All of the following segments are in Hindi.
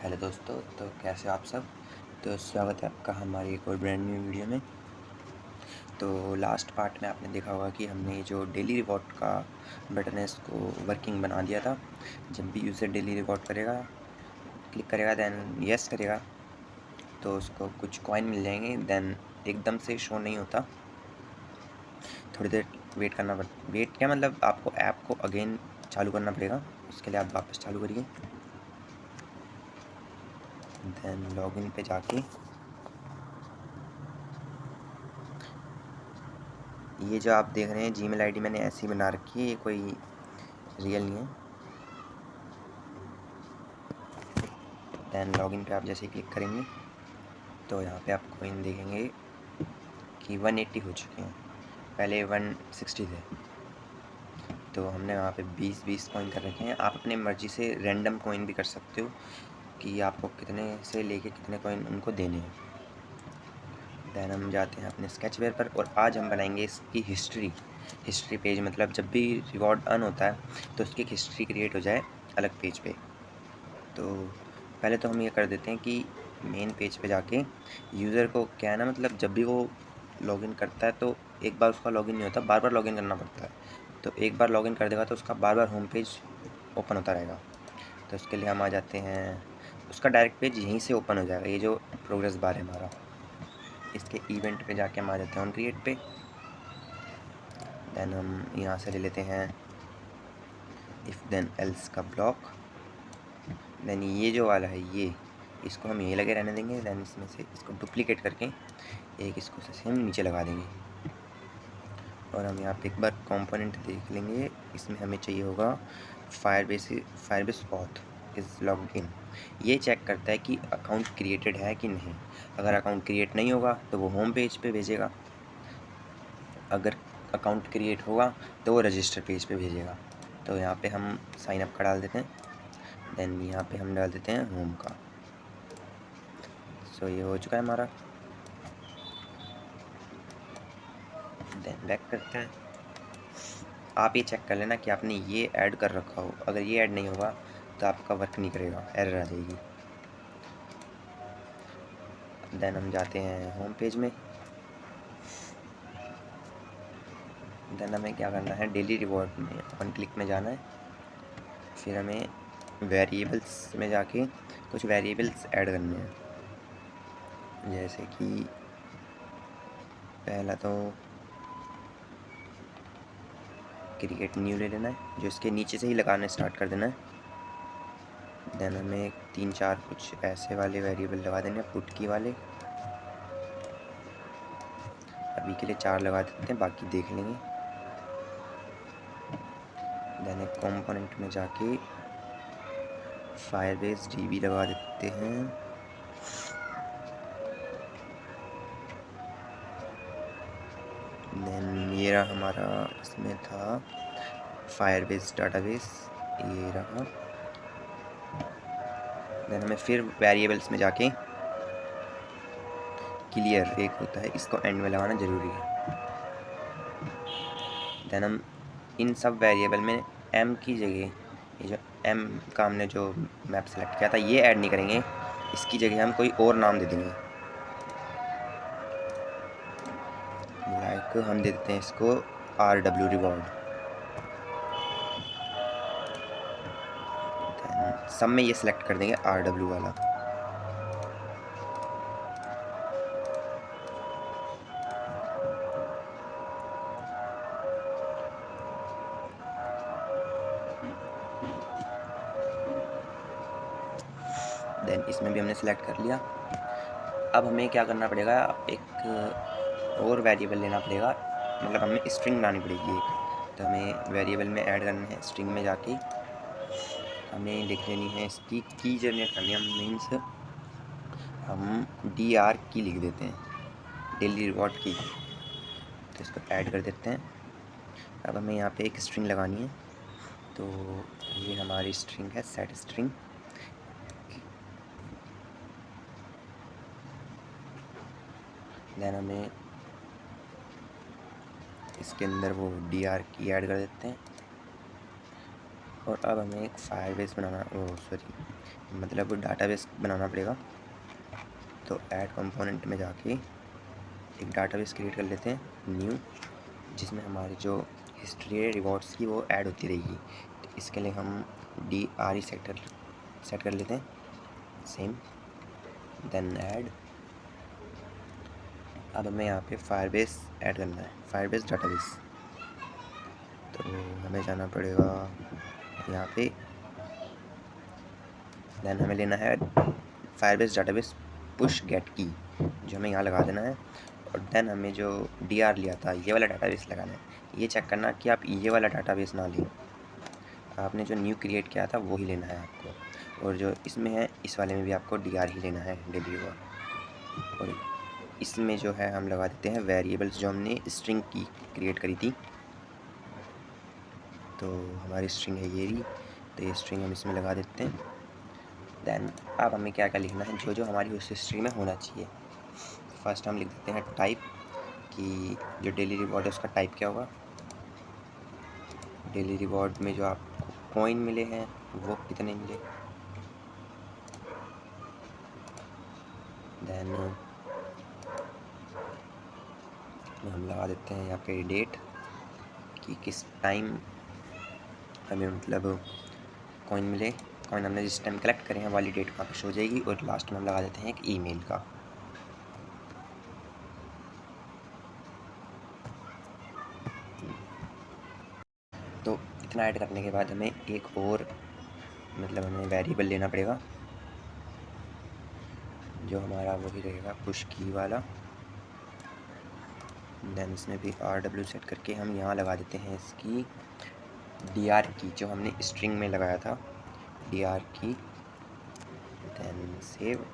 हेलो दोस्तों, तो कैसे हो आप सब। तो स्वागत है आपका हमारी एक और ब्रांड न्यू वीडियो में। तो लास्ट पार्ट में आपने देखा होगा कि हमने जो डेली रिवॉर्ड का बटन है इसको वर्किंग बना दिया था। जब भी यूज़र डेली रिवॉर्ड करेगा, क्लिक करेगा, देन यस करेगा, तो उसको कुछ कॉइन मिल जाएंगे। देन एकदम से शो नहीं होता, थोड़ी देर वेट करना पड़ता। वेट क्या मतलब, आपको ऐप को अगेन चालू करना पड़ेगा। उसके लिए आप वापस चालू करिए, देन लॉगिन पे जाके ये जो आप देख रहे हैं जीमेल आईडी मैंने ऐसी बना रखी है, ये कोई रियल नहीं है। दैन लॉगिन पे आप जैसे ही क्लिक करेंगे तो यहाँ पे आप कॉइन देखेंगे कि 180 हो चुके हैं, पहले 160 थे। तो हमने वहाँ पे 20-20 कॉइन कर रखे हैं। आप अपने मर्जी से रैंडम कॉइन भी कर सकते हो कि आपको कितने से लेके कितने कॉइन उनको देने हैं। दैन हम जाते हैं अपने स्केचवेयर पर और आज हम बनाएंगे इसकी हिस्ट्री पेज। मतलब जब भी रिवॉर्ड अर्न होता है तो उसकी एक हिस्ट्री क्रिएट हो जाए अलग पेज पे। तो पहले तो हम ये कर देते हैं कि मेन पेज पे जाके यूज़र को क्या है ना, मतलब जब भी वो लॉगिन करता है तो एक बार उसका लॉगिन नहीं होता, बार बार लॉगिन करना पड़ता है। तो एक बार लॉगिन कर देगा तो उसका बार बार होम पेज ओपन होता रहेगा। तो उसके लिए हम आ जाते हैं, उसका डायरेक्ट पेज यहीं से ओपन हो जाएगा। ये जो प्रोग्रेस बार है हमारा, इसके इवेंट पे जाके हम आ जाते हैं ऑन क्रिएट पे। देन हम यहाँ से ले लेते हैं इफ़ देन एल्स का ब्लॉक। देन ये जो वाला है ये, इसको हम यहीं लगे रहने देंगे। देन इसमें से इसको डुप्लीकेट करके एक इसको से हम नीचे लगा देंगे। और हम यहाँ पे एक बार कंपोनेंट देख लेंगे। इसमें हमें चाहिए होगा Firebase auth is logged in. ये चेक करता है कि अकाउंट क्रिएटेड है कि नहीं। अगर अकाउंट क्रिएट नहीं होगा तो वो होम पेज पे भेजेगा, अगर अकाउंट क्रिएट होगा तो वो रजिस्टर पेज पे भेजेगा। तो यहाँ पे हम साइन अप का डाल देते हैं। देन यहाँ पे हम डाल देते हैं होम का। सो ये हो चुका है हमारा। देन बैक करते हैं। आप ये चेक कर लेना कि आपने ये ऐड कर रखा हो। अगर ये ऐड नहीं होगा तो आपका वर्क नहीं करेगा, एरर आ जाएगी। देन हम जाते हैं होम पेज में। देन हमें क्या करना है, डेली रिवॉर्ड में वन क्लिक में जाना है। फिर हमें वेरिएबल्स में जाके कुछ वेरिएबल्स ऐड करने हैं। जैसे कि पहला तो क्रिएट न्यू ले लेना है, जो इसके नीचे से ही लगाना स्टार्ट कर देना है। देन हमें 3-4 कुछ ऐसे वाले वेरिएबल लगा देने हैं, पुट की वाले। अभी के लिए 4 लगा देते हैं, बाकी देख लेंगे। देन एक कंपोनेंट में जाके फायरबेस डीबी लगा देते हैं। देन ये रहा हमारा, इसमें था फायरबेस डाटाबेस, ये रहा। देन हमें फिर वेरिएबल्स में जाके क्लियर एक होता है, इसको एंड में लगाना ज़रूरी है। देन हम इन सब वेरिएबल में एम की जगह, ये जो एम का हमने जो मैप सेलेक्ट किया था ये ऐड नहीं करेंगे। इसकी जगह हम कोई और नाम दे देंगे। लाइक हम दे देते हैं इसको RW रिवॉर्ड। देन सब में ये सिलेक्ट कर देंगे RW वाला। देन इसमें भी हमने सेलेक्ट कर लिया। अब हमें क्या करना पड़ेगा, एक और वेरिएबल लेना पड़ेगा, मतलब हमें स्ट्रिंग बनानी पड़ेगी एक। तो हमें वेरिएबल में ऐड करना है, स्ट्रिंग में जाके हमें लिख लेनी है इसकी की जनरेट करनी है। हम मीन्स हम DR की लिख देते हैं, डेली रिवॉर्ड की। तो इसको ऐड कर देते हैं। अब हमें यहाँ पे एक स्ट्रिंग लगानी है। तो ये हमारी स्ट्रिंग है, सेट स्ट्रिंग। देन हमें इसके अंदर वो DR की ऐड कर देते हैं। और अब हमें एक फायरबेस बनाना, मतलब डाटाबेस बनाना पड़ेगा। तो ऐड कंपोनेंट में जाके एक डाटाबेस क्रिएट कर लेते हैं न्यू, जिसमें हमारी जो हिस्ट्री है रिवॉर्ड्स की वो ऐड होती रहेगी। तो इसके लिए हम DRE सेट कर लेते हैं सेम, देन ऐड। अब हमें यहाँ पे फायरबेस ऐड करना है, फायरबेस डाटाबेस। तो हमें जाना पड़ेगा यहाँ पे, देन हमें लेना है फायरबेस डाटाबेस पुश गेट की, जो हमें यहाँ लगा देना है। और देन हमें जो DR लिया था ये वाला डाटाबेस लगाना है। ये चेक करना कि आप ये वाला डाटाबेस ना लें, आपने जो न्यू क्रिएट किया था वो ही लेना है आपको। और जो इसमें है इस वाले में भी आपको DR ही लेना है, डेली हुआ। और इसमें जो है हम लगा देते हैं वेरिएबल्स जो हमने स्ट्रिंग की क्रिएट करी थी। तो हमारी स्ट्रिंग है ये रही, तो ये स्ट्रिंग हम इसमें लगा देते हैं। देन अब हमें क्या क्या लिखना है, जो जो हमारी उस हिस्ट्री में होना चाहिए। फर्स्ट हम लिख देते हैं टाइप, कि जो डेली रिवॉर्ड है उसका टाइप क्या होगा। डेली रिवॉर्ड में जो आपको कॉइन मिले हैं वो कितने मिले। देन हम लगा देते हैं यहाँ पे डेट, कि किस टाइम हमें मतलब कॉइन मिले। कॉइन हमने जिस टाइम कलेक्ट करें हैं वाली डेट वहाँ पे शो जाएगी। और लास्ट में हम लगा देते हैं एक ईमेल का। तो इतना ऐड करने के बाद हमें एक और मतलब हमें वेरिएबल लेना पड़ेगा, जो हमारा वही रहेगा पुश की वाला। देन इसमें भी RW सेट करके हम यहाँ लगा देते हैं इसकी DR की, जो हमने स्ट्रिंग में लगाया था DR की। देन सेव,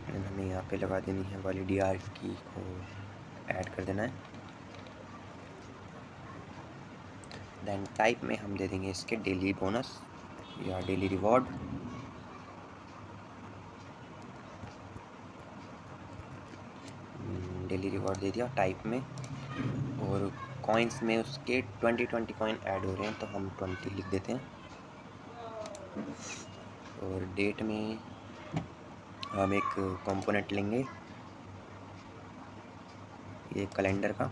देन हमें यहाँ पे लगा देनी है वाली DR की को ऐड कर देना है। देन टाइप में हम दे देंगे इसके डेली बोनस या डेली रिवॉर्ड। डेली रिवॉर्ड दे दिया टाइप में। और कॉइन्स में उसके 20 कॉइन ऐड हो रहे हैं, तो हम 20 लिख देते हैं। और डेट में हम एक कंपोनेंट लेंगे ये कैलेंडर का।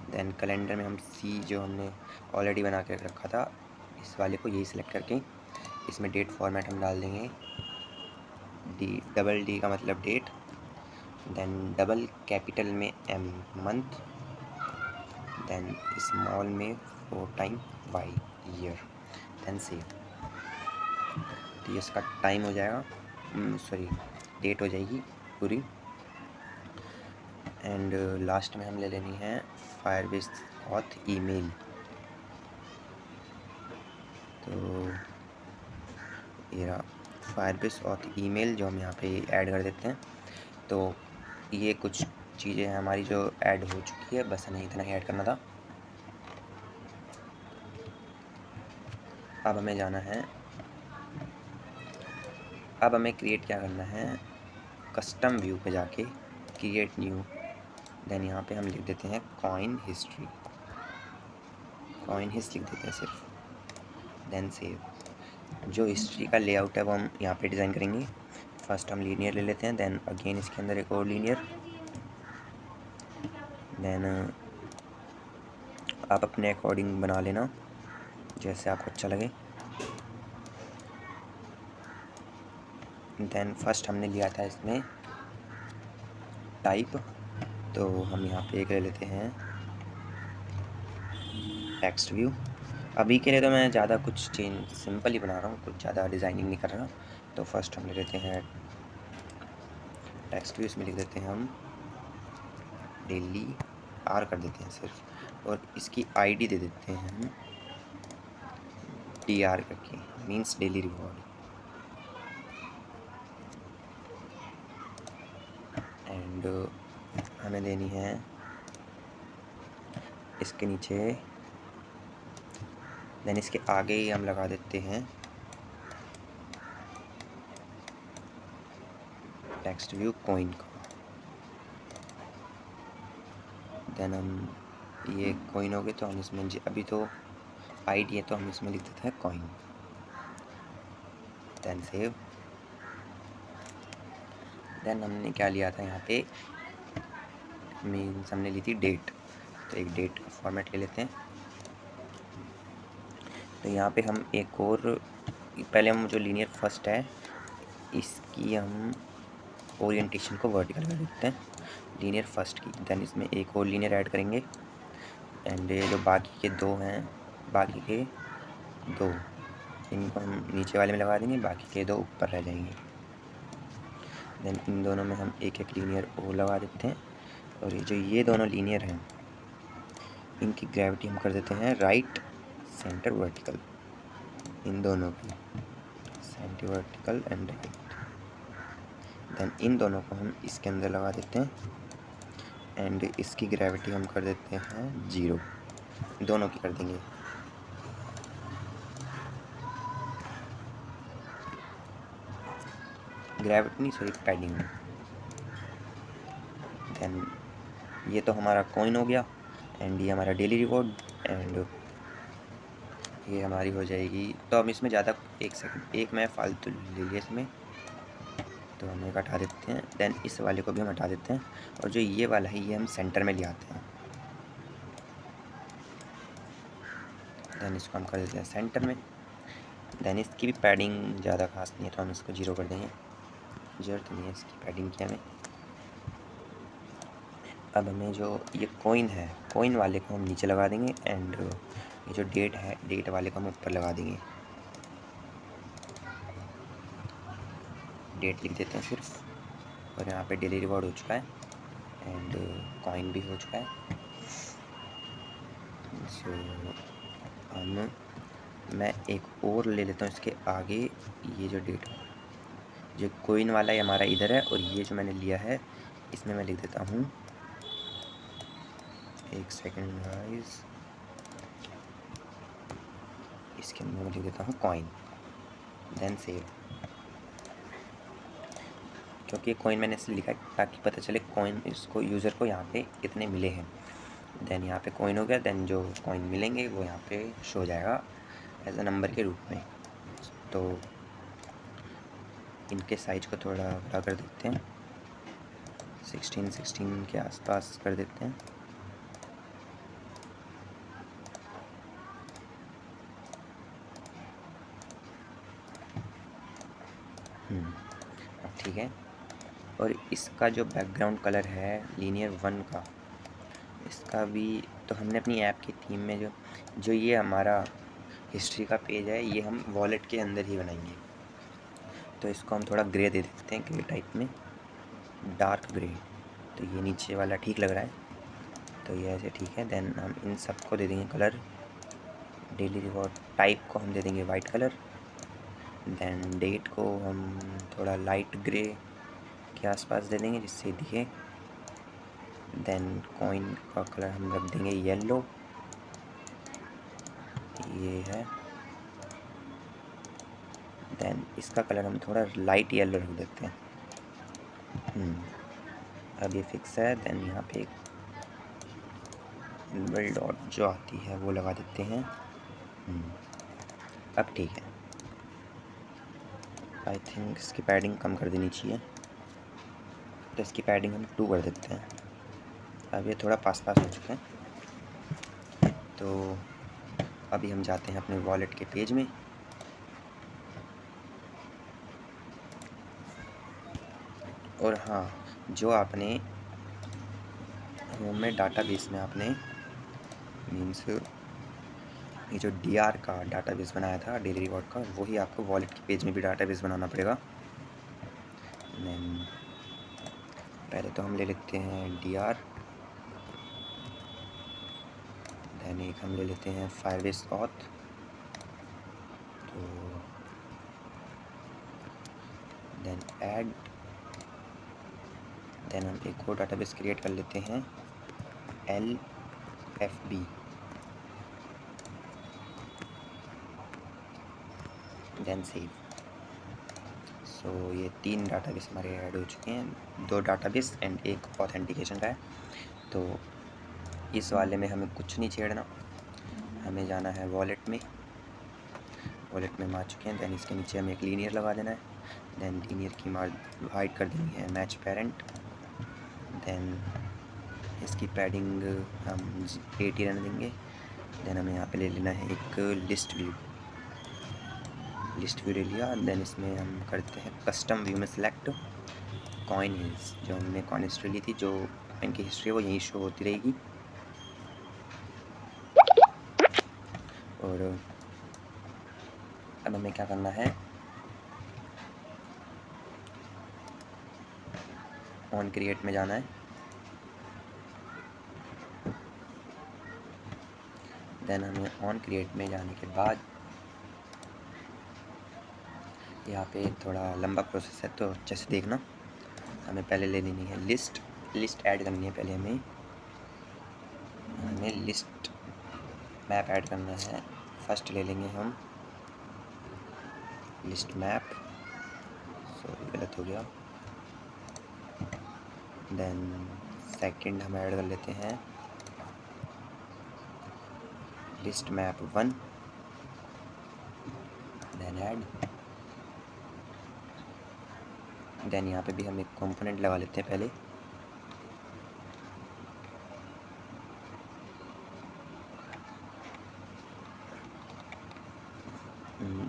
देन कैलेंडर में हम C जो हमने ऑलरेडी बना के रखा था इस वाले को, यही सिलेक्ट करके इसमें डेट फॉर्मेट हम डाल देंगे डबल D का मतलब डेट, देन डबल कैपिटल में M मंथ, देन स्मॉल में 4 time Y year, then save. तो ये इसका टाइम हो जाएगा, डेट हो जाएगी पूरी। एंड लास्ट में हम ले लेनी है फायरबेस ऑथ ईमेल। तो ये फायरबेस ऑथ ईमेल जो हम यहाँ पे ऐड कर देते हैं। तो ये कुछ चीज़ें हैं हमारी जो ऐड हो चुकी है, बस हमें इतना ही ऐड करना था। अब हमें जाना है, अब हमें क्रिएट क्या करना है, कस्टम व्यू पे जाके क्रिएट न्यू। देन यहाँ पे हम लिख देते हैं कॉइन हिस्ट्री, कॉइन हिस्ट लिख देते हैं सिर्फ, देन सेव। जो हिस्ट्री का लेआउट है वो हम यहाँ पे डिज़ाइन करेंगे। फर्स्ट हम लीनियर ले लेते हैं, देन अगेन इसके अंदर एक और लीनियर। देन आप अपने अकॉर्डिंग बना लेना जैसे आपको अच्छा लगे। देन फर्स्ट हमने लिया था इसमें टाइप, तो हम यहाँ पे एक ले लेते हैं टेक्स्ट व्यू। अभी के लिए तो मैं ज़्यादा कुछ चेंज सिंपल ही बना रहा हूँ, कुछ ज़्यादा डिज़ाइनिंग नहीं कर रहा। तो फर्स्ट हम ले लेते हैं टेक्स्ट व्यू, इसमें लिख देते हैं हम डेली R कर देते हैं सिर्फ, और इसकी ID दे देते हैं हम DR करके, मीन्स डेली रिवॉर्ड। एंड हमें देनी है इसके नीचे, देन इसके आगे ही हम लगा देते हैं टेक्स्ट व्यू कॉइन का। देन हम ये कॉइन हो गए, तो हम इसमें अभी तो आईडी है तो हम इसमें लिख देते हैं कॉइन, देन सेव। देन हमने क्या लिया था यहाँ पे, मीन्स हमने ली थी डेट, तो एक डेट का फॉर्मेट ले लेते हैं। तो यहाँ पे हम एक और, पहले हम जो लीनियर फर्स्ट है इसकी हम ओरिएंटेशन को वर्टिकल कर देते हैं, लीनियर फर्स्ट की। देन इसमें एक और लीनियर ऐड करेंगे, एंड जो बाकी के दो हैं, बाकी के दो इनको हम नीचे वाले में लगा देंगे, बाकी के दो ऊपर रह जाएंगे। देन इन दोनों में हम एक एक लीनियर और लगा देते हैं, और ये दोनों लीनियर हैं इनकी ग्रेविटी हम कर देते हैं राइट सेंटर वर्टिकल, इन दोनों की centre vertical and right. Then इन दोनों को हम इसके अंदर लगा देते हैं, एंड इसकी ग्रेविटी हम कर देते हैं 0, दोनों की कर देंगे। ग्रेविटी नहीं, सॉरी पैडिंग। देन ये तो हमारा कॉइन हो गया, एंड ये हमारा डेली रिवॉर्ड, एंड ये हमारी हो जाएगी। तो हम इसमें ज़्यादा एक मैं फालतू ले लिया इसमें, तो हम एक हटा देते हैं। देन इस वाले को भी हम हटा देते हैं, और जो ये वाला है ये हम सेंटर में ले आते हैं। देन इसको हम कर देते हैं सेंटर में। देन इसकी भी पैडिंग ज़्यादा खास नहीं है, तो हम इसको 0 कर देंगे, जरूरत नहीं है इसकी पैडिंग की हमें। अब हमें जो ये कॉइन है, कॉइन वाले को हम नीचे लगा देंगे, एंड ये जो डेट है, डेट वाले को हम ऊपर लगा देंगे। डेट लिख देते हैं सिर्फ, और यहाँ पे डेली रिवॉर्ड हो चुका है, एंड कॉइन भी हो चुका है। सो मैं एक और ले लेता हूँ इसके आगे, ये जो डेट जो कॉइन वाला है हमारा इधर है, और ये जो मैंने लिया है इसमें मैं लिख देता हूँ, एक सेकेंड गाइस, इसके अंदर मैं लिख देता हूँ कॉइन, देन सेव। क्योंकि कॉइन मैंने इसलिए लिखा है ताकि पता चले कॉइन इसको यूज़र को यहाँ पे कितने मिले हैं। देन यहाँ पे कॉइन हो गया, देन जो कॉइन मिलेंगे वो यहाँ पे शो हो जाएगा एज अ नंबर के रूप में। तो इनके साइज़ को थोड़ा बड़ा कर देते हैं, 16 के आसपास कर देते हैं। अब ठीक है। और इसका जो बैकग्राउंड कलर है लीनियर 1 का, इसका भी तो हमने अपनी ऐप की थीम में जो ये हमारा हिस्ट्री का पेज है, ये हम वॉलेट के अंदर ही बनाएंगे। तो इसको हम थोड़ा ग्रे दे देते हैं, ग्रे टाइप में, डार्क ग्रे। तो ये नीचे वाला ठीक लग रहा है, तो ये ऐसे ठीक है। देन हम इन सब को दे देंगे कलर, डेली रिवॉर्ड टाइप को हम दे देंगे वाइट कलर। देन डेट को हम थोड़ा लाइट ग्रे के आसपास दे देंगे जिससे दिखे। देन कॉइन का कलर हम रख देंगे येलो, ये है। देन इसका कलर हम थोड़ा लाइट येलो रख देते हैं। अब ये फिक्स है। देन यहाँ पे एक इनबल डॉट जो आती है वो लगा देते हैं। अब ठीक है, आई थिंक इसकी पैडिंग कम कर देनी चाहिए, तो इसकी पैडिंग हम 2 कर देते हैं। अब ये थोड़ा पास हो चुके हैं, तो अभी हम जाते हैं अपने वॉलेट के पेज में। और हाँ, जो आपने होम में डाटाबेस में आपने मीन्स ये जो DR का डाटाबेस बनाया था डेली रिवॉर्ड का, वही आपको वॉलेट के पेज में भी डाटाबेस बनाना पड़ेगा। देन पहले तो हम ले लेते हैं DR, देन एक हम ले लेते हैं फायरबेस ऑथ। तो देन ऐड, देन हम एक और डाटाबेस क्रिएट कर लेते हैं LFB। Then save. सो ये 3 डाटाबेस हमारे ऐड हो चुके हैं, 2 डाटाबेस एंड एक ऑथेंटिकेशन का है। तो इस वाले में हमें कुछ नहीं छेड़ना, हमें जाना है वॉलेट में। वॉलेट में हम आ चुके हैं। दैन इसके नीचे हमें एक लीनियर लगा देना है। दैन लीनियर की हाइट कर देनी है मैच पेरेंट। दैन इसकी पैडिंग हम 80 रहने देंगे। दैन हमें यहाँ पे ले लेना है एक लिस्ट व्यू ले लिया। दैन इसमें हम करते हैं कस्टम व्यू में सेलेक्ट कॉइन हिल्स। जो हमने कॉइन हिस्ट्री ली थी, जो इनकी हिस्ट्री है वो यहीं शो होती रहेगी। और अब हमें क्या करना है, ऑन क्रिएट में जाना है। देन हमें ऑन क्रिएट में जाने के बाद यहाँ पे थोड़ा लंबा प्रोसेस है, तो अच्छे से देखना। हमें पहले ले लेनी है लिस्ट ऐड करनी है। पहले हमें लिस्ट मैप ऐड करना है। फर्स्ट ले लेंगे हम लिस्ट मैप, सॉरी गलत हो गया। देन सेकंड हम ऐड कर लेते हैं list map 1। Then add. Then यहाँ पे भी हम एक कंपोनेंट लगा लेते हैं पहले।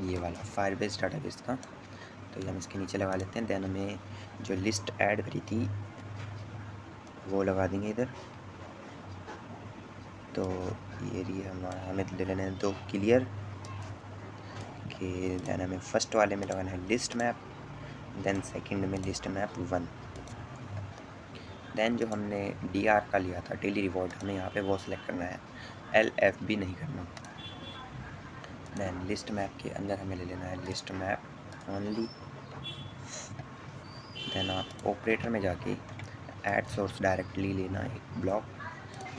ये वाला फायरबेस डाटाबेस का, तो ये हम इसके नीचे लगा लेते हैं। देन हमें जो लिस्ट ऐड करी थी वो लगा देंगे इधर। तो ये रही हमें ले लेना है 2 क्लियर के। देन हमें फर्स्ट वाले में लगाना है लिस्ट मैप। देन सेकंड में लिस्ट मैप 1। देन जो हमने DR का लिया था डेली रिवॉर्ड, हमें यहाँ पे वो सिलेक्ट करना है, LFB नहीं करना। देन लिस्ट मैप के अंदर हमें ले लेना है लिस्ट मैप ओनली। देन आप ऑपरेटर में जाके ऐड सोर्स डायरेक्टली लेना एक ब्लॉक।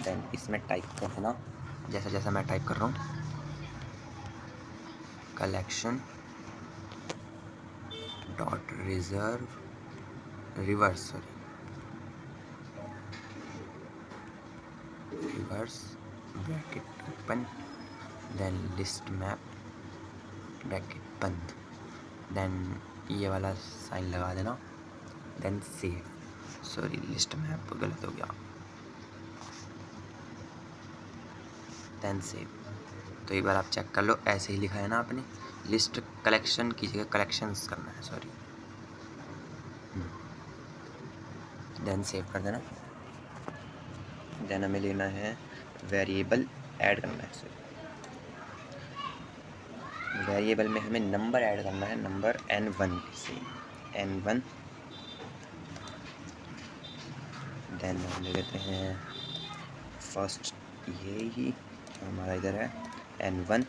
देन इसमें टाइप कर देना जैसा जैसा मैं टाइप कर रहा हूँ, collection dot reverse bracket open. Then list map bracket बंद। देन ये वाला साइन लगा देना। Then save, sorry list map गलत हो गया। Then save. तो एक बार आप चेक कर लो, ऐसे ही लिखा है ना आपने, लिस्ट कलेक्शन की जगह कलेक्शंस करना है, सॉरी। देन सेव कर देना। देन हमें लेना है वेरिएबल ऐड करना है, सॉरी वेरिएबल में हमें नंबर ऐड करना है, नंबर N1 से N1। देन हम ले लेते हैं फर्स्ट ये ही हमारा इधर है N1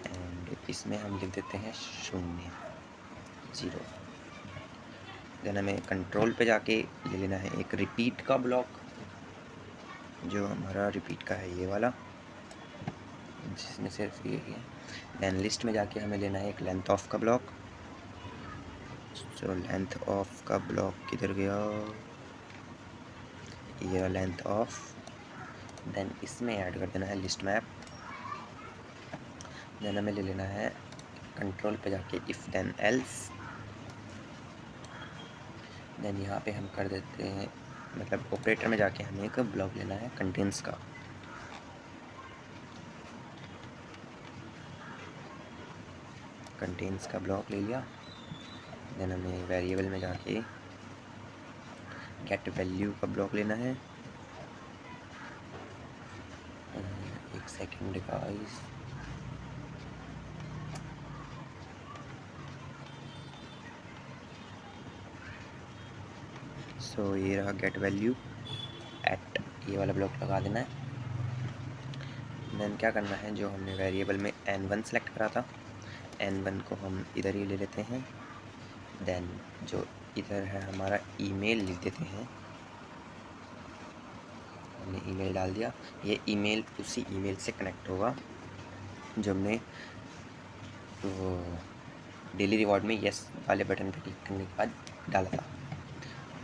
एंड इसमें हम लिख देते हैं 0। देन हमें कंट्रोल पे जाके ले लेना है एक रिपीट का ब्लॉक, जो हमारा रिपीट का है ये वाला, जिसमें सिर्फ ये है। देन लिस्ट में जाके हमें लेना है एक लेंथ ऑफ का ब्लॉक। जो लेंथ ऑफ का ब्लॉक किधर गया, ये लेंथ ऑफ। देन इसमें ऐड कर देना है लिस्ट मैप। देन हमें ले लेना है कंट्रोल पे जाके इफ़ देन एल्स। देन यहाँ पे हम कर देते हैं, मतलब ऑपरेटर में जाके हमें एक ब्लॉक लेना है कंटेंट्स का। कंटेंट्स का ब्लॉक ले लिया। देन हमें वेरिएबल में जाके गेट वैल्यू का ब्लॉक लेना है। एक सेकंड गाइस, सो ये रहा गेट वैल्यू एट, ये वाला ब्लॉक लगा देना है। देन क्या करना है, जो हमने वेरिएबल में N1 सेलेक्ट करा था, N1 को हम इधर ही ले लेते हैं। देन जो इधर है हमारा ईमेल लिख देते हैं। हमने ईमेल डाल दिया, ये ईमेल उसी ईमेल से कनेक्ट होगा जो हमने वो डेली रिवॉर्ड में यस वाले बटन पर क्लिक करने के बाद डाला था।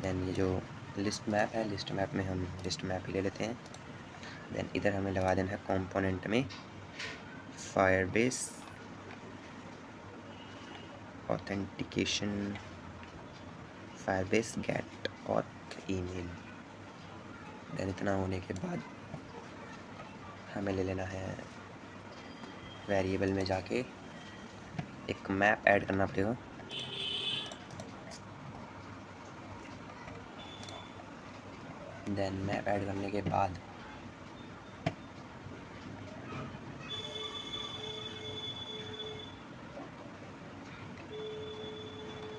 देन ये जो लिस्ट मैप है, लिस्ट मैप में हम लिस्ट मैप ही ले लेते हैं। देन इधर हमें लगा देना है कंपोनेंट में Firebase authentication Firebase get auth email. Then इतना होने के बाद हमें ले लेना है वेरिएबल में जाके एक मैप ऐड करना पड़ेगा। देन मैप ऐड करने के बाद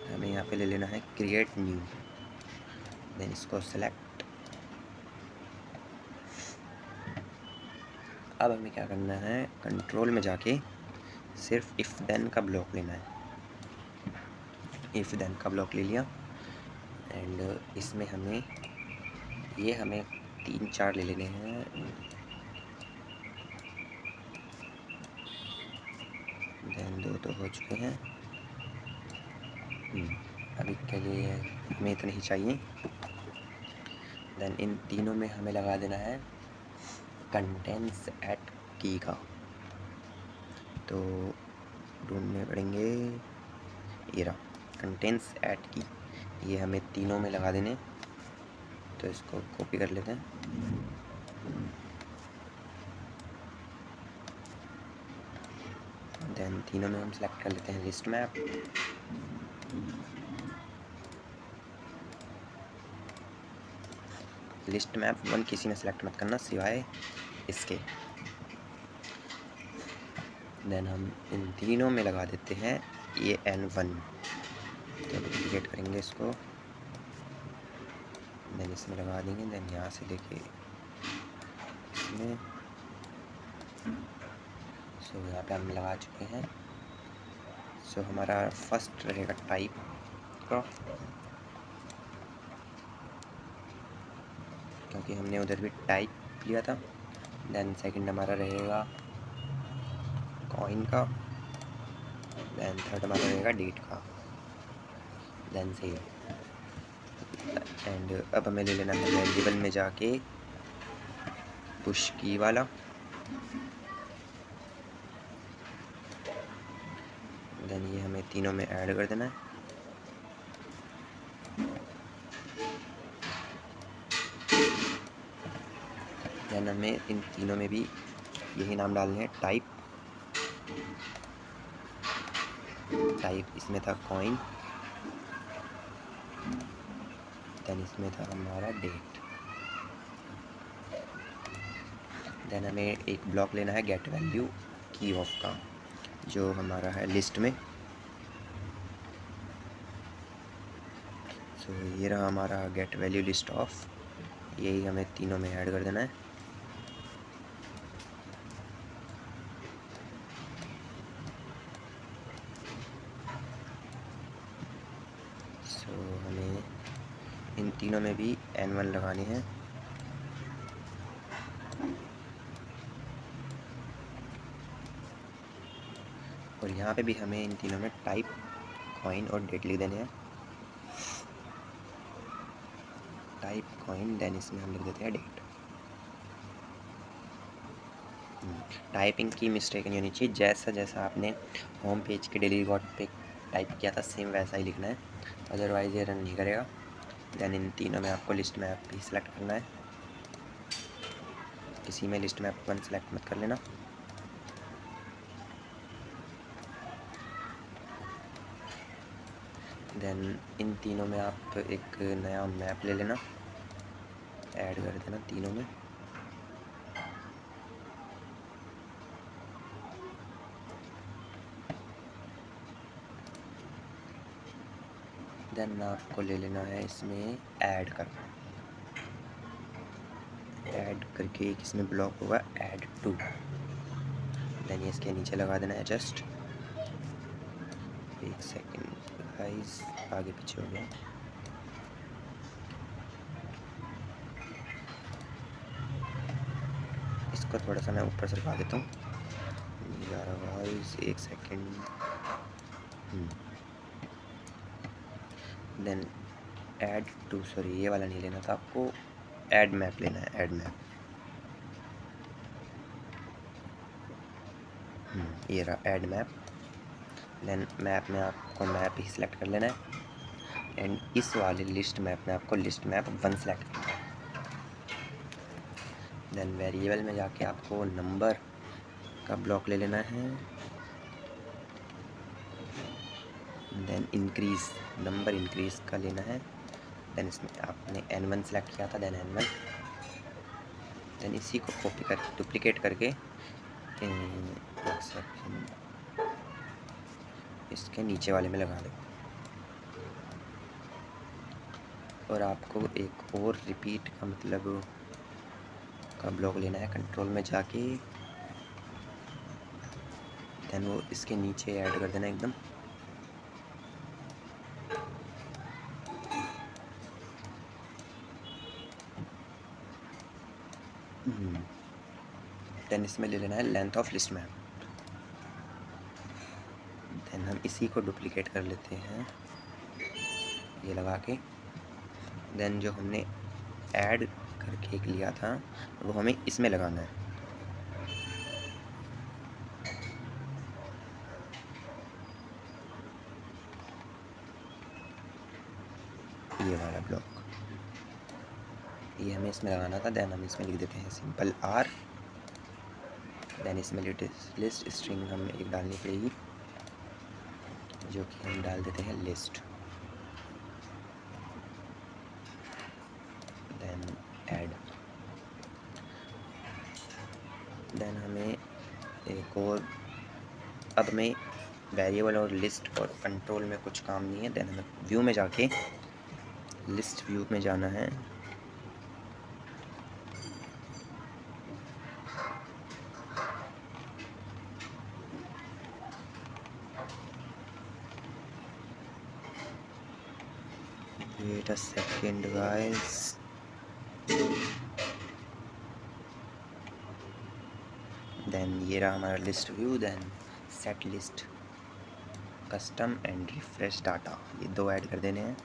हमें यहाँ पे ले लेना है क्रिएट न्यू। देन इसको सेलेक्ट। अब हमें क्या करना है, कंट्रोल में जाके सिर्फ इफ़ देन का ब्लॉक लेना है। इफ़ देन का ब्लॉक ले लिया एंड इसमें हमें 3-4 ले लेने हैं। देन 2 तो हो चुके हैं। अभी के लिए हमें इतने ही चाहिए। देन इन तीनों में हमें लगा देना है कंटेंट्स एट की का, तो ढूंढने पड़ेंगे ये रहा कंटेंट्स एट की। ये हमें तीनों में लगा देने, तो इसको कॉपी कर लेते हैं। देन तीनों में हम सेलेक्ट कर लेते हैं लिस्ट मैप। लिस्ट मैप 1 किसी में सेलेक्ट मत करना सिवाय इसके। देन हम इन तीनों में लगा देते हैं ये N1, तो डुप्लीकेट करेंगे इसको। देन इसमें लगा देंगे। देन यहाँ से लेके इसमें, सो यहाँ पे हम लगा चुके हैं। सो हमारा फर्स्ट रहेगा टाइप का, क्योंकि हमने उधर भी टाइप लिया था। देन सेकंड हमारा रहेगा कॉइन का। देन थर्ड हमारा रहेगा डेट का। Then save. एंड अब हमें ले लेना है वेरिएबल में जाके पुश की वाला। देन ये हमें तीनों में ऐड कर देना है। देन हमें इन तीनों में भी यही नाम डालने हैं टाइप। इसमें था कॉइन। देन इसमें था हमारा डेट। देन हमें एक ब्लॉक लेना है गेट वैल्यू की ऑफ का, जो हमारा है लिस्ट में। सो ये रहा हमारा गेट वैल्यू लिस्ट ऑफ। यही हमें तीनों में ऐड कर देना है। सो हमें इन तीनों में भी N1 लगानी है। और यहाँ पे भी हमें इन तीनों में टाइप, कॉइन और डेट लिख देने हैं। टाइप, कॉइन, देन इसमें हम लिख देते हैं डेट। टाइपिंग की मिस्टेक नहीं होनी चाहिए। जैसा आपने होम पेज के डेली रिकॉर्ड पे टाइप किया था सेम वैसा ही लिखना है, अदरवाइज़ ये रन नहीं करेगा। देन इन तीनों में आपको लिस्ट मैप भी सिलेक्ट करना है। किसी में लिस्ट मैप 1 सेलेक्ट मत कर लेना। देन इन तीनों में आप एक नया मैप ले लेना, ऐड कर देना तीनों में। देन आपको ले लेना है इसमें ऐड करना। ऐड करके इसमें ब्लॉक होगा ऐड टू। देन ये इसके नीचे लगा देना है जस्ट। एक सेकेंड गाइस, आगे पीछे हो गया। इसको थोड़ा सा मैं ऊपर से लगा देता हूँ यार गाइस, एक second. Then add to, sorry ये वाला नहीं लेना था आपको, ऐड मैप लेना है। ऐड मैप ये रहा ऐड मैप। देन मैप में आपको मैप ही सिलेक्ट कर लेना है, एंड इस वाले लिस्ट मैप में आपको लिस्ट मैप 1 सेलेक्ट करना है। देन वेरिएबल में जाके आपको नंबर का ब्लॉक ले लेना है, देन इंक्रीज, नंबर इंक्रीज का लेना है। देन इसमें आपने n1 सेलेक्ट किया था, देन n1, देन इसी को कॉपी कर डुप्लीकेट करके एक सेकेंड इसके नीचे वाले में लगा दो। और आपको एक और रिपीट का मतलब का ब्लॉक लेना है, कंट्रोल में जाके देन वो इसके नीचे ऐड कर देना एकदम। देन इसमें ले लेना है length of list map. Then हम इसी को डुप्लीकेट कर लेते हैं ये लगा के। देन जो हमने ऐड करके एक लिया था वो हमें इसमें लगाना है। ये वाला ब्लॉक ये हमें इसमें लगाना था। देन हम इसमें लिख देते हैं सिंपल R। देन इसमें लिस्ट स्ट्रिंग हमें एक डालनी पड़ेगी, जो कि हम डाल देते हैं लिस्ट। Then add. देन हमें एक और, अब हमें वेरिएबल और लिस्ट और कंट्रोल में कुछ काम नहीं है। देन हमें व्यू में जाके लिस्ट व्यू में जाना है, wait a second guys. Then ये रहा हमारा list view. Then set list custom and refresh data, ये 2 ऐड कर देने हैं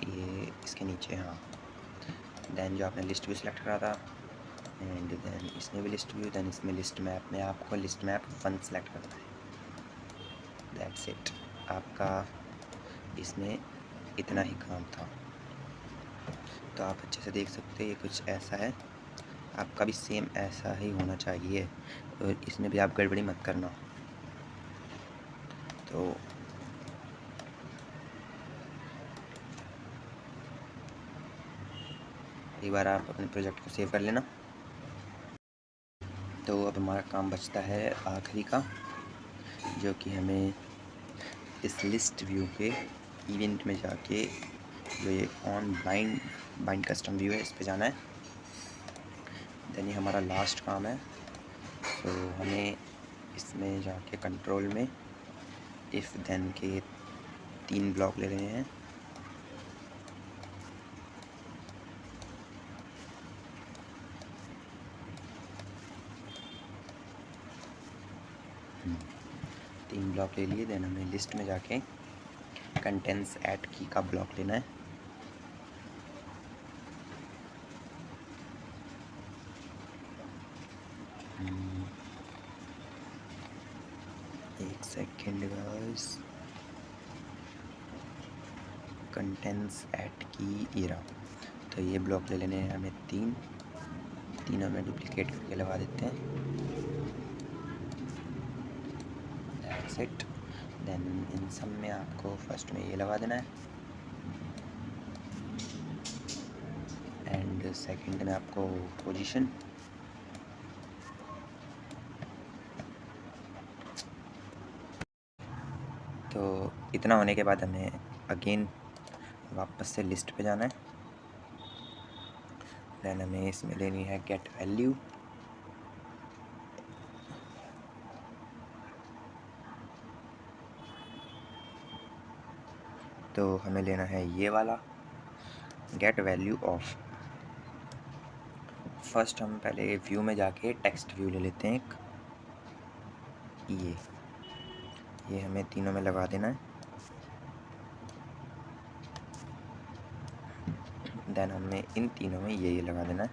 ये इसके नीचे। हाँ, देन जो आपने लिस्ट व्यू सेलेक्ट करा था एंड देन इसमें भी लिस्ट व्यू, देन इसमें लिस्ट मैप में आपको लिस्ट मैप 1 सेलेक्ट करना है। दैट्स इट, आपका इसमें इतना ही काम था। तो आप अच्छे से देख सकते हैं ये कुछ ऐसा है, आपका भी सेम ऐसा ही होना चाहिए और इसमें भी आप गड़बड़ी मत करना। तो एक बार आप अपने प्रोजेक्ट को सेव कर लेना। तो अब हमारा काम बचता है आखिरी का, जो कि हमें इस लिस्ट व्यू के इवेंट में जाके जो ये ऑन बाइंड कस्टम व्यू है इस पे जाना है। देन ये हमारा लास्ट काम है। तो हमें इसमें जाके कंट्रोल में इफ़ देन के 3 ब्लॉक ले रहे हैं। तीन ब्लॉक ले लिए। देन हमें लिस्ट में जाके कंटेंट्स ऐड की का ब्लॉक लेना है। एक सेकेंड गाइस, कंटेंट्स ऐड की एरा। तो ये ब्लॉक ले लेने हैं हमें 3, तीनों में डुप्लीकेट करके लगा देते हैं। That's it. देन इन सब में आपको फर्स्ट में ये लगा देना है एंड सेकंड में आपको पोजीशन। तो इतना होने के बाद हमें अगेन वापस से लिस्ट पे जाना है। देन हमें इसमें लेनी है गेट वैल्यू। तो हमें लेना है ये वाला गेट वैल्यू ऑफ। फर्स्ट हम पहले व्यू में जाके टेक्स्ट व्यू ले लेते हैं एक, ये हमें तीनों में लगा देना है। देन हमें इन तीनों में ये लगा देना है।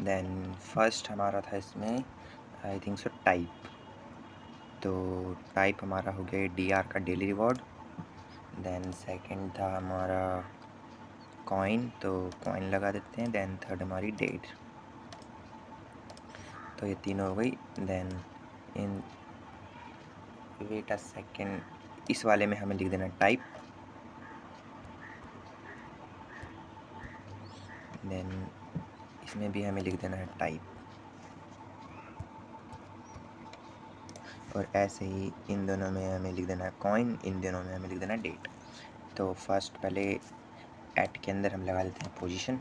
देन फर्स्ट हमारा था इसमें आई थिंक सो टाइप, तो टाइप हमारा हो गया DR का डेली रिवॉर्ड। देन सेकंड था हमारा कॉइन, तो कॉइन लगा देते हैं। देन थर्ड हमारी डेट, तो ये तीनों हो गई। देन इन वेट अ सेकेंड, इस वाले में हमें लिख देना टाइप। देन इसमें भी हमें लिख देना है टाइप, और ऐसे ही इन दोनों में हमें लिख देना है कॉइन, इन दोनों में हमें लिख देना है डेट। तो फर्स्ट पहले एट के अंदर हम लगा देते हैं पोजीशन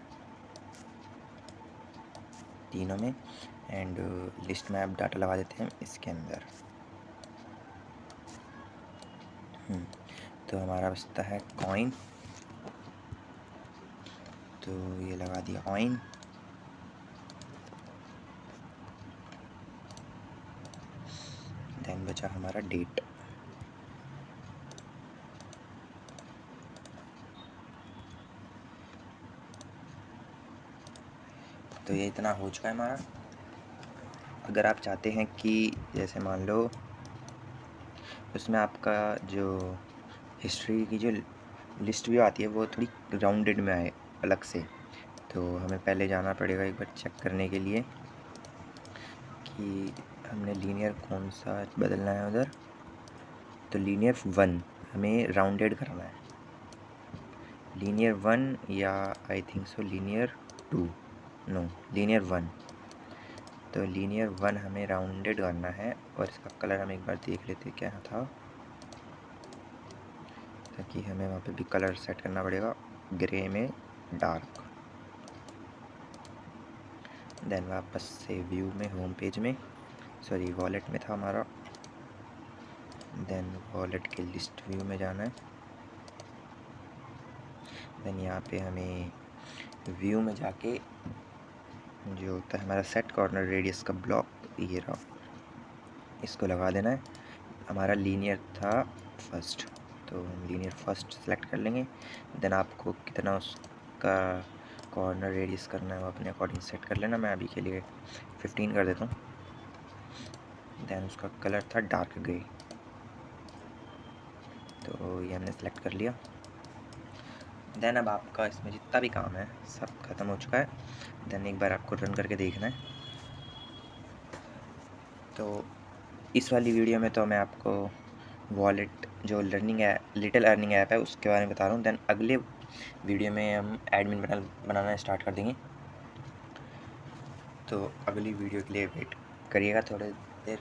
तीनों में, एंड लिस्ट में आप डाटा लगा देते हैं इसके अंदर। तो हमारा बचता है कॉइन, तो ये लगा दिया कॉइन। देन बचा हमारा डेट, तो ये इतना हो चुका है हमारा। अगर आप चाहते हैं कि जैसे मान लो उसमें आपका जो हिस्ट्री की जो लिस्ट भी आती है वो थोड़ी राउंडेड में आए अलग से, तो हमें पहले जाना पड़ेगा एक बार चेक करने के लिए कि हमने लीनियर कौन सा बदलना है उधर। तो लीनियर 1 हमें राउंडेड करना है, लीनियर 1 या I think so linear 2, no linear 1। तो लीनियर 1 हमें राउंडेड करना है, और इसका कलर हम एक बार देख लेते क्या था, ताकि हमें वहाँ पे भी कलर सेट करना पड़ेगा ग्रे में डार्क। देन वापस से व्यू में होम पेज में, सॉरी वॉलेट में था हमारा, देन वॉलेट के लिस्ट व्यू में जाना है। देन यहाँ पे हमें व्यू में जाके जो होता है हमारा सेट कॉर्नर रेडियस का ब्लॉक, ये रहा, इसको लगा देना है। हमारा लीनियर था फर्स्ट, तो हम लीनियर फर्स्ट सेलेक्ट कर लेंगे। देन आपको कितना उसका कॉर्नर रेडियस करना है वो अपने अकॉर्डिंग सेट कर लेना। मैं अभी के लिए 15 कर देता हूँ। देन उसका कलर था डार्क ग्रे, तो ये हमने सेलेक्ट कर लिया। देन अब आपका इसमें जितना भी काम है सब ख़त्म हो चुका है। देन एक बार आपको रन करके देखना है। तो इस वाली वीडियो में तो मैं आपको वॉलेट जो लर्निंग है लिटिल अर्निंग ऐप है उसके बारे में बता रहा हूँ। देन अगले वीडियो में हम एडमिन बनाना स्टार्ट कर देंगे, तो अगली वीडियो के लिए वेट करिएगा थोड़ी देर।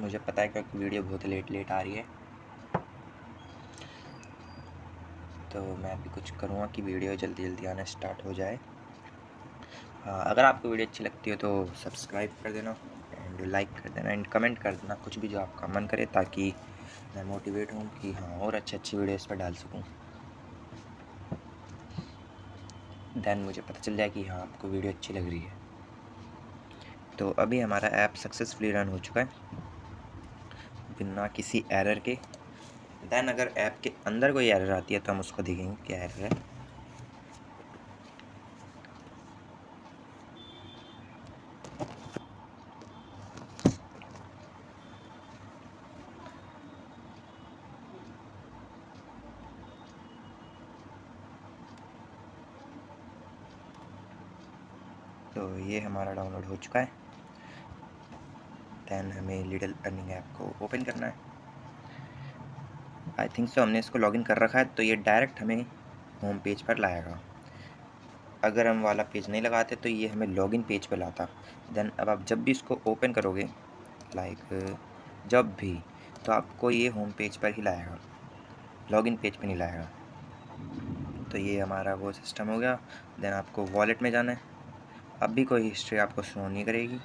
मुझे पता है क्योंकि वीडियो बहुत लेट आ रही है, तो मैं अभी कुछ करूँगा कि वीडियो जल्दी आना स्टार्ट हो जाए। अगर आपको वीडियो अच्छी लगती हो तो सब्सक्राइब कर देना एंड लाइक कर देना एंड कमेंट कर देना कुछ भी जो आपका मन करे, ताकि मैं मोटिवेट हूँ कि हाँ और अच्छी वीडियो इस पर डाल सकूँ। देन मुझे पता चल जाए कि हाँ आपको वीडियो अच्छी लग रही है। तो अभी हमारा ऐप सक्सेसफुली रन हो चुका है बिना किसी एरर के। देन अगर ऐप के अंदर कोई एरर आती है तो हम उसको देखेंगे क्या एरर है। तो ये हमारा डाउनलोड हो चुका है। देन हमें लिटिल अर्निंग ऐप को ओपन करना है। आई थिंक सो हमने इसको लॉगिन कर रखा है, तो ये डायरेक्ट हमें होम पेज पर लाएगा। अगर हम वाला पेज नहीं लगाते तो ये हमें लॉगिन पेज पे लाता। देन अब आप जब भी इसको ओपन करोगे लाइक जब भी, तो आपको ये होम पेज पर ही लाएगा, लॉगिन पेज पे नहीं लाएगा। तो ये हमारा वो सिस्टम हो गया। देन आपको वॉलेट में जाना है। अब भी कोई हिस्ट्री आपको शो नहीं करेगी।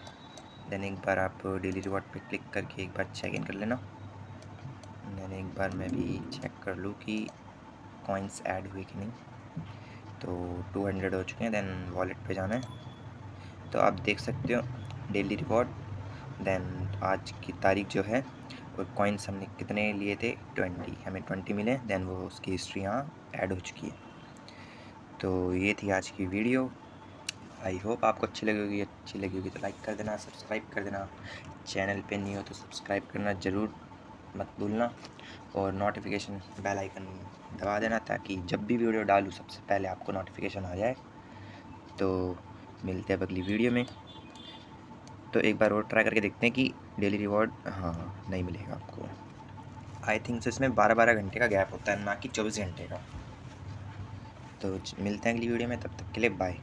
देन एक बार आप डेली रिवॉर्ड पे क्लिक करके एक बार चेक इन कर लेना। देन एक बार मैं भी चेक कर लूँ कि कॉइन्स ऐड हुए कि नहीं। तो 200 हो चुके हैं। देन वॉलेट पे जाना है, तो आप देख सकते हो डेली रिवॉर्ड। देन आज की तारीख जो है और कॉइन्स हमने कितने लिए थे 20, हमें 20 मिले। देन वो उसकी हिस्ट्री यहाँ ऐड हो चुकी है। तो ये थी आज की वीडियो। आई होप आपको अच्छी लगी होगी तो लाइक कर देना, सब्सक्राइब कर देना। चैनल पे नहीं हो तो सब्सक्राइब करना ज़रूर मत भूलना, और नोटिफिकेशन बेल आइकन दबा देना ताकि जब भी वीडियो डालूँ सबसे पहले आपको नोटिफिकेशन आ जाए। तो मिलते हैं अब अगली वीडियो में। तो एक बार और ट्राई करके देखते हैं कि डेली रिवॉर्ड हाँ नहीं मिलेगा आपको। आई थिंक सो इसमें 12-12 घंटे का गैप होता है, ना कि 24 घंटे का। तो मिलते हैं अगली वीडियो में, तब तक के लिए बाय।